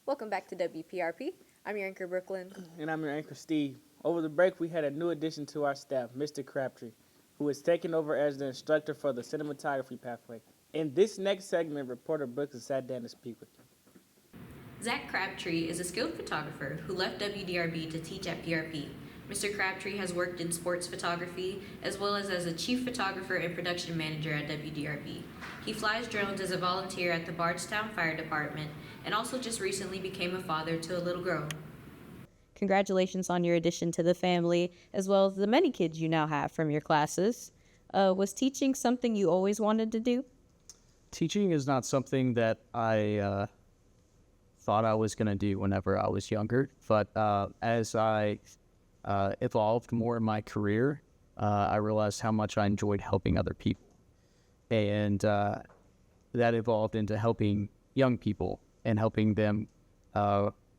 Welcome back to WPRP. I'm your anchor, Brooklyn. And I'm your anchor, Steve. Over the break, we had a new addition to our staff, Mr. Crabtree, who is taking over as the instructor for the cinematography pathway. In this next segment, reporter Brooks has sat down to speak with him. Zach Crabtree is a skilled photographer who left WDRB to teach at PRP. Mr. Crabtree has worked in sports photography as well as a chief photographer and production manager at WDRB. He flies drones as a volunteer at the Bardstown Fire Department and also just recently became a father to a little girl. Congratulations on your addition to the family, as well as the many kids you now have from your classes. Was teaching something you always wanted to do? Teaching is not something that I thought I was going to do whenever I was younger, but as I evolved more in my career, I realized how much I enjoyed helping other people. And that evolved into helping young people and helping them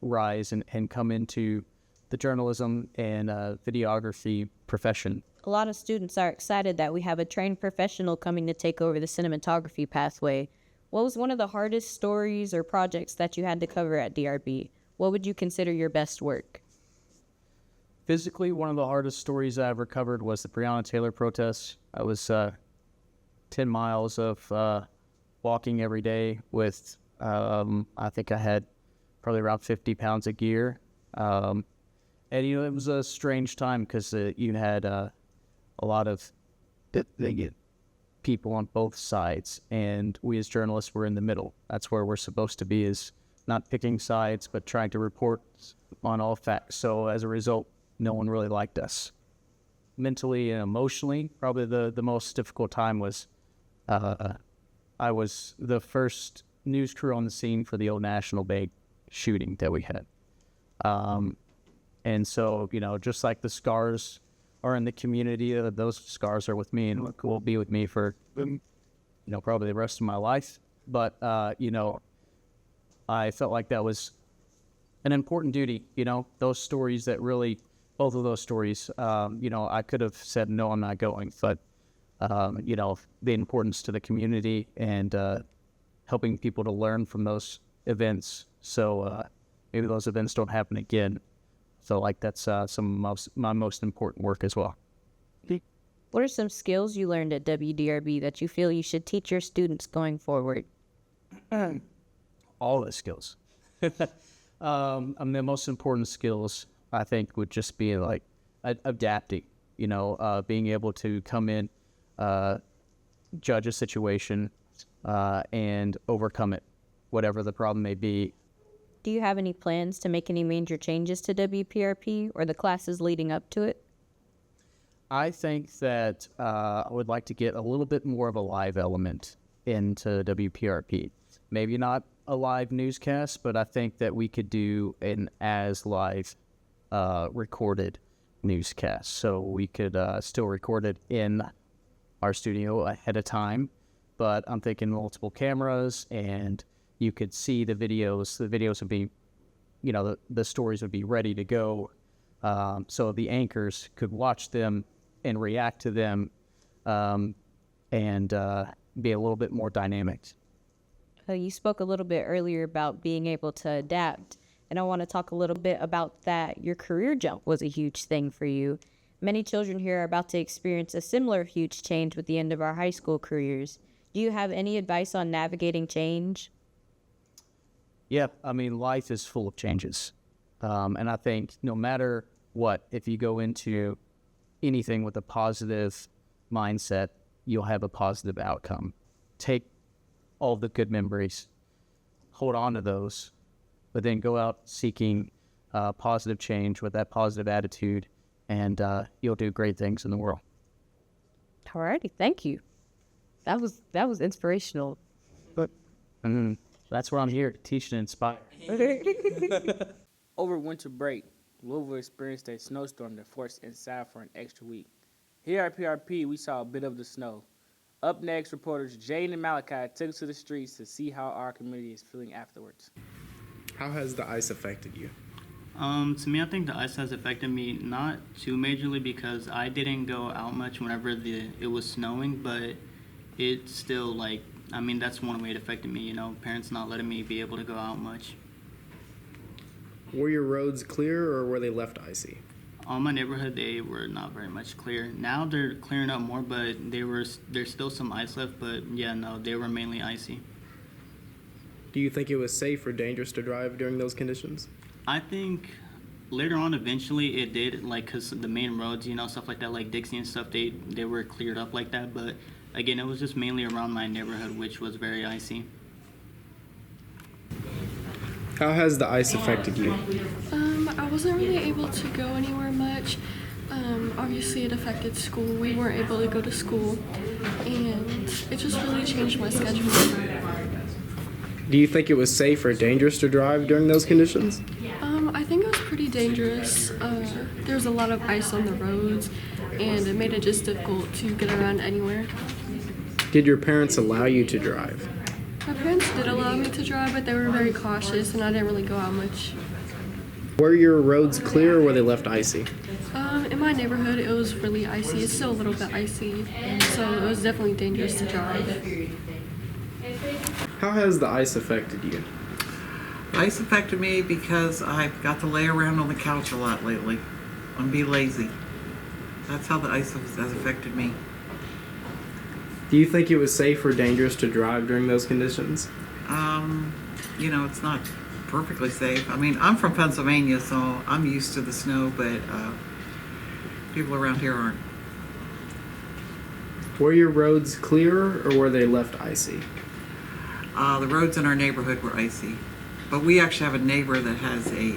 rise and come into the journalism and videography profession. A lot of students are excited that we have a trained professional coming to take over the cinematography pathway. What was one of the hardest stories or projects that you had to cover at DRB? What would you consider your best work? Physically, one of the hardest stories I ever covered was the Breonna Taylor protests. I was 10 miles of walking every day with, I think I had probably around 50 pounds of gear. And, you know, it was a strange time because you had a lot of people on both sides, and we as journalists were in the middle. That's where we're supposed to be, is not picking sides, but trying to report on all facts. So as a result, no one really liked us. Mentally and emotionally, probably the most difficult time was I was the first news crew on the scene for the Old National Bank shooting that we had. And so, you know, just like the scars are in the community, those scars are with me and will be with me for, you know, probably the rest of my life. But, you know, I felt like that was an important duty, you know, those stories that really, both of those stories, you know, I could have said, no, I'm not going, but, you know, the importance to the community and helping people to learn from those events. So maybe those events don't happen again. So like that's some of my most important work as well. What are some skills you learned at WDRB that you feel you should teach your students going forward? All the skills. The most important skills, I think, would just be like adapting, you know, being able to come in, judge a situation, and overcome it, whatever the problem may be. Do you have any plans to make any major changes to WPRP or the classes leading up to it? I think that I would like to get a little bit more of a live element into WPRP. Maybe not a live newscast, but I think that we could do an as live recorded newscast. So we could still record it in our studio ahead of time, but I'm thinking multiple cameras, and you could see the videos. The videos would be, you know, the stories would be ready to go. So the anchors could watch them and react to them, and be a little bit more dynamic. You spoke a little bit earlier about being able to adapt, and I want to talk a little bit about that. Your career jump was a huge thing for you. Many children here are about to experience a similar huge change with the end of our high school careers. Do you have any advice on navigating change? Yeah, I mean, life is full of changes. And I think no matter what, if you go into anything with a positive mindset, you'll have a positive outcome. Take all the good memories, hold on to those, but then go out seeking positive change with that positive attitude, and you'll do great things in the world. Alrighty, thank you. That was inspirational. But that's where I'm here to teach and inspire. Over winter break, Louisville experienced a snowstorm that forced inside for an extra week. Here at PRP, we saw a bit of the snow. Up next, reporters Jane and Malachi took us to the streets to see how our community is feeling afterwards. How has the ice affected you? To me, I think the ice has affected me not too majorly because I didn't go out much whenever it was snowing, but it still I mean, that's one way it affected me, parents not letting me be able to go out much. Were your roads clear or were they left icy? On my neighborhood, they were not very much clear. Now they're clearing up more, but there's still some ice left, but yeah, no, they were mainly icy. Do you think it was safe or dangerous to drive during those conditions? I think later on, eventually, it did, like, because the main roads, stuff like that, like Dixie and stuff, they were cleared up like that, but again, it was just mainly around my neighborhood, which was very icy. How has the ice affected you? I wasn't really able to go anywhere much. Obviously, it affected school. We weren't able to go to school, and it just really changed my schedule. Do you think it was safe or dangerous to drive during those conditions? I think it was pretty dangerous. There was a lot of ice on the roads, and it made it just difficult to get around anywhere. Did your parents allow you to drive? My parents did allow me to drive, but they were very cautious, and I didn't really go out much. Were your roads clear or were they left icy? In my neighborhood, it was really icy. It's still a little bit icy, so it was definitely dangerous to drive. How has the ice affected you? Ice affected me because I've got to lay around on the couch a lot lately and be lazy. That's how the ice has affected me. Do you think it was safe or dangerous to drive during those conditions? It's not perfectly safe. I mean, I'm from Pennsylvania, so I'm used to the snow, but people around here aren't. Were your roads clear or were they left icy? The roads in our neighborhood were icy. But we actually have a neighbor that has a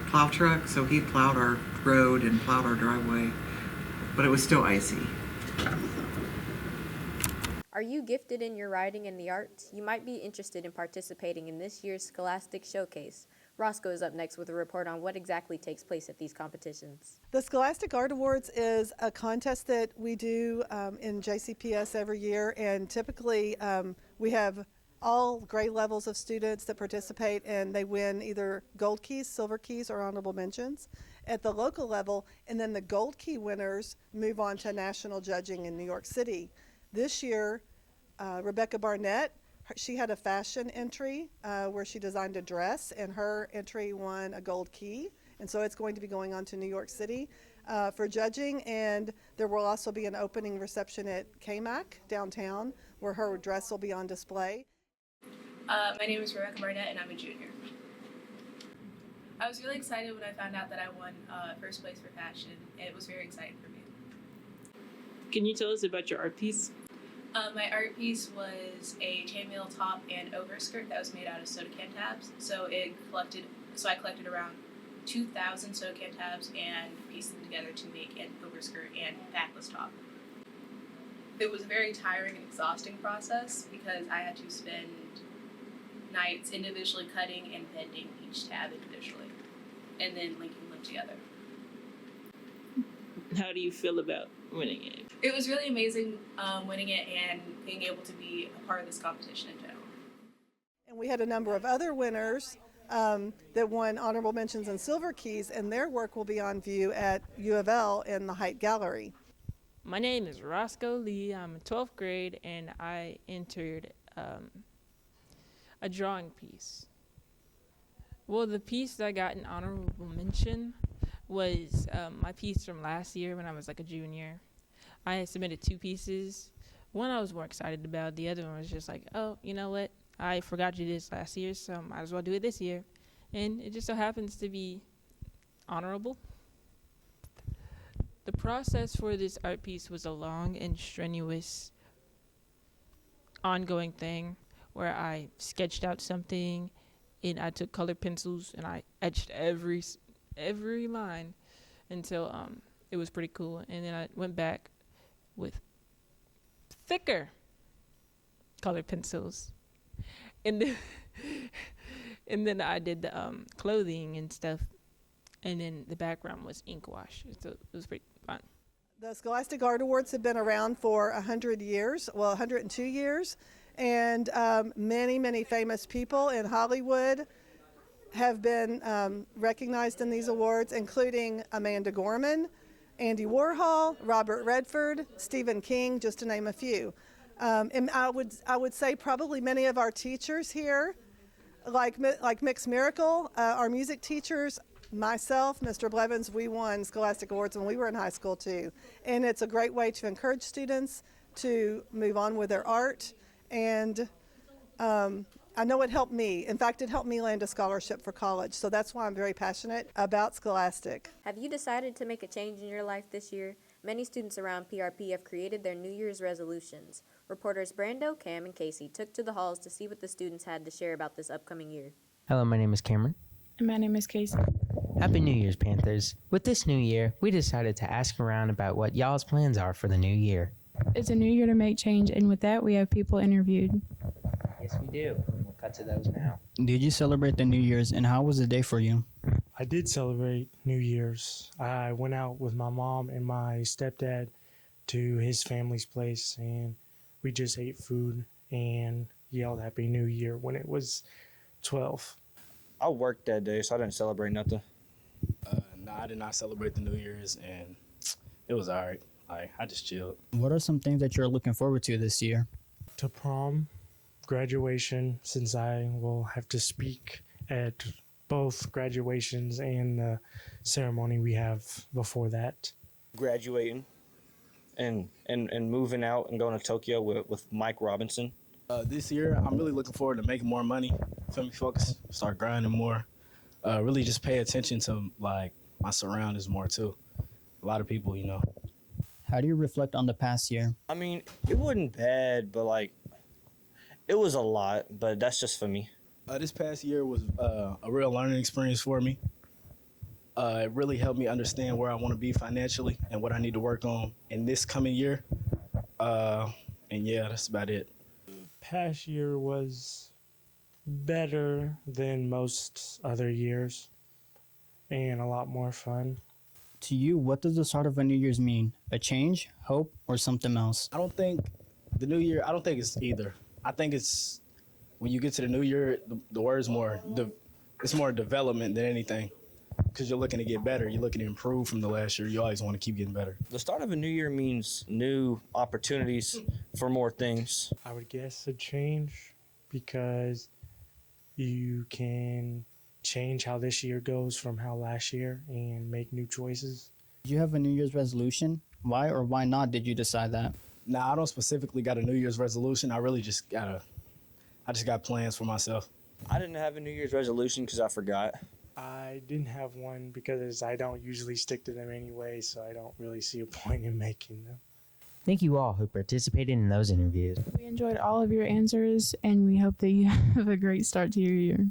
plow truck, so he plowed our road and plowed our driveway, but it was still icy. Are you gifted in your writing and the arts? You might be interested in participating in this year's Scholastic Showcase. Roscoe is up next with a report on what exactly takes place at these competitions. The Scholastic Art Awards is a contest that we do in JCPS every year, and typically we have all grade levels of students that participate, and they win either gold keys, silver keys, or honorable mentions at the local level, and then the gold key winners move on to national judging in New York City. This year, Rebecca Barnett, she had a fashion entry where she designed a dress, and her entry won a gold key, and so it's going to be going on to New York City for judging, and there will also be an opening reception at KMAC downtown where her dress will be on display. My name is Rebecca Barnett, and I'm a junior. I was really excited when I found out that I won first place for fashion. It was very exciting for me. Can you tell us about your art piece? My art piece was a chainmail top and overskirt that was made out of soda can tabs. So I collected around 2,000 soda can tabs and pieced them together to make an overskirt and backless top. It was a very tiring and exhausting process because I had to spend nights individually cutting and bending each tab individually and then linking them together. How do you feel about winning it? It was really amazing winning it and being able to be a part of this competition in general. And we had a number of other winners that won honorable mentions and silver keys, and their work will be on view at U of L in the Height Gallery. My name is Roscoe Lee. I'm in 12th grade, and I entered a drawing piece. Well, the piece that I got an honorable mention was my piece from last year when I was like a junior. I had submitted 2 pieces. One I was more excited about. The other one was just like, oh, you know what? I forgot to do this last year, so might as well do it this year. And it just so happens to be honorable. The process for this art piece was a long and strenuous ongoing thing where I sketched out something and I took colored pencils and I etched every line until it was pretty cool. And then I went back with thicker colored pencils. And then I did the clothing and stuff. And then the background was ink wash. So it was pretty fun. The Scholastic Art Awards have been around for 102 years. And many, many famous people in Hollywood have been recognized in these awards, including Amanda Gorman, Andy Warhol, Robert Redford, Stephen King, just to name a few. And I would say probably many of our teachers here, like Mixed Miracle, our music teachers, myself, Mr. Blevins, we won Scholastic Awards when we were in high school too. And it's a great way to encourage students to move on with their art. And I know it helped me. In fact, it helped me land a scholarship for college. So that's why I'm very passionate about Scholastic. Have you decided to make a change in your life this year? Many students around PRP have created their New Year's resolutions. Reporters Brando, Cam, and Casey took to the halls to see what the students had to share about this upcoming year. Hello, my name is Cameron. And my name is Casey. Happy New Year's, Panthers. With this new year, we decided to ask around about what y'all's plans are for the new year. It's a new year to make change, and with that, we have people interviewed. Yes, we do. We'll cut to those now. Did you celebrate the New Year's, and how was the day for you? I did celebrate New Year's. I went out with my mom and my stepdad to his family's place, and we just ate food and yelled Happy New Year when it was 12. I worked that day, so I didn't celebrate nothing. No, I did not celebrate the New Year's, and it was all right. I just chilled. What are some things that you're looking forward to this year? To prom, graduation, since I will have to speak at both graduations and the ceremony we have before that. Graduating and moving out and going to Tokyo with Mike Robinson. This year, I'm really looking forward to making more money. Feel me? Focus, start grinding more. Really just pay attention to my surroundings more too. A lot of people, How do you reflect on the past year? I mean, it wasn't bad, but it was a lot, but that's just for me. This past year was a real learning experience for me. It really helped me understand where I want to be financially and what I need to work on in this coming year. And yeah, that's about it. Past year was better than most other years and a lot more fun. To you, what does the start of a New Year's mean? A change, hope, or something else? I don't think the new year, I don't think it's either. I think it's when you get to the new year, the word's it's more development than anything. Because you're looking to get better. You're looking to improve from the last year. You always want to keep getting better. The start of a new year means new opportunities for more things. I would guess a change because you can change how this year goes from how last year and make new choices. Did you have a New Year's resolution? Why or why not did you decide that? Nah, I don't specifically got a New Year's resolution. I really just got plans for myself. I didn't have a New Year's resolution because I forgot. I didn't have one because I don't usually stick to them anyway, so I don't really see a point in making them. Thank you all who participated in those interviews. We enjoyed all of your answers, and we hope that you have a great start to your year.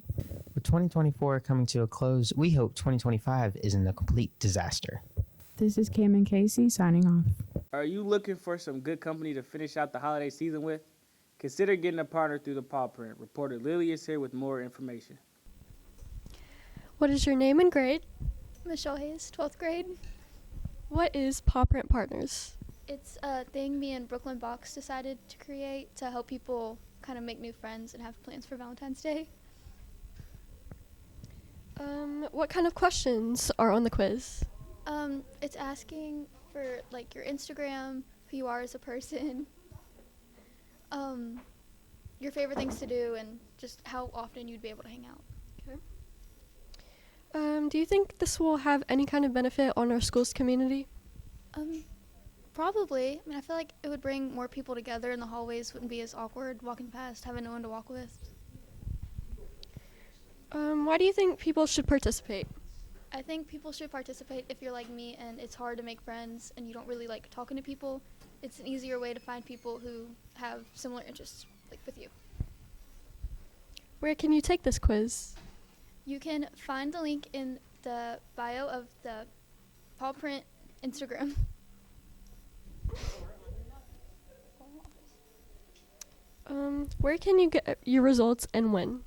With 2024 coming to a close, we hope 2025 isn't a complete disaster. This is Cam and Casey signing off. Are you looking for some good company to finish out the holiday season with? Consider getting a partner through the paw print. Reporter Lily is here with more information. What is your name and grade? Michelle Hayes, 12th grade. What is Paw Print Partners? It's a thing me and Brooklyn Box decided to create to help people kind of make new friends and have plans for Valentine's Day. What kind of questions are on the quiz? It's asking for your Instagram, who you are as a person, your favorite things to do, and just how often you'd be able to hang out. Do you think this will have any kind of benefit on our school's community? Probably. I mean, I feel like it would bring more people together, and the hallways wouldn't be as awkward walking past, having no one to walk with. Why do you think people should participate? I think people should participate if you're like me and it's hard to make friends and you don't really like talking to people. It's an easier way to find people who have similar interests with you. Where can you take this quiz? You can find the link in the bio of the Paw Print Instagram. Where can you get your results and when?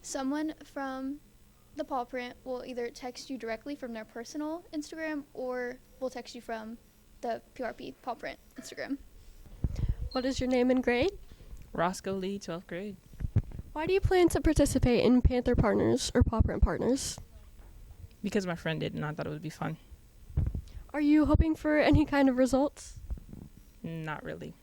Someone from the Paw Print will either text you directly from their personal Instagram or will text you from the PRP Paw Print Instagram. What is your name and grade? Roscoe Lee, 12th grade. Why do you plan to participate in Panther Partners or Paw Print Partners? Because my friend did and I thought it would be fun. Are you hoping for any kind of results? Not really.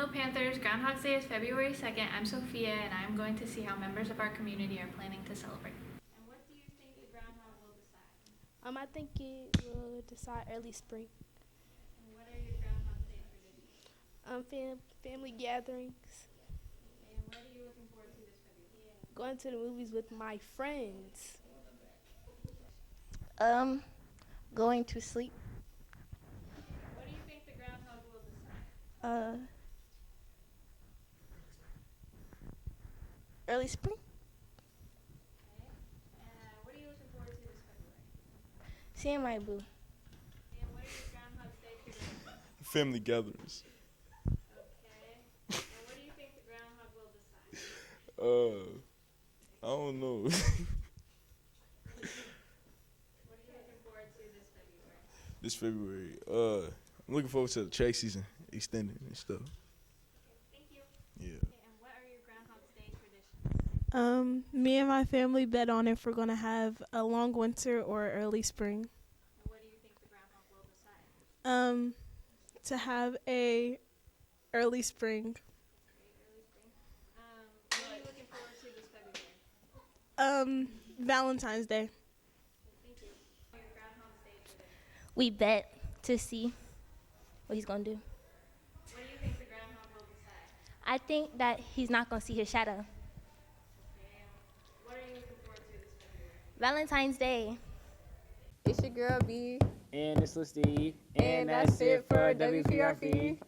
Hello Panthers, Groundhog's Day is February 2nd. I'm Sophia and I'm going to see how members of our community are planning to celebrate. And what do you think the groundhog will decide? I think it will decide early spring. And what are your Groundhog's Day traditions? Family gatherings. And what are you looking forward to this February? Going to the movies with my friends. Going to sleep. What do you think the groundhog will decide? Early spring. Okay. And what are you looking forward to this February? Seeing my boo. And what are your Groundhog's Day traditions? Family gatherings. Okay. And what do you think the groundhog will decide? I don't know. What are you looking forward to this February? This February, I'm looking forward to the track season extending and stuff. Okay, thank you. Yeah. Okay, and what are your Groundhog's Day traditions? Me and my family bet on if we're going to have a long winter or early spring. And what do you think the groundhog will decide? To have a early spring. Okay, early spring. What are you looking forward to this February? Valentine's Day. Okay, thank you. Your Groundhog's Day traditions. We bet to see what he's gonna do. What do you think the groundhog will decide? I think that he's not gonna see his shadow. Okay, what are you looking forward to this February? Valentine's Day. It's your girl B. And it's Steve. And that's it for WPRP.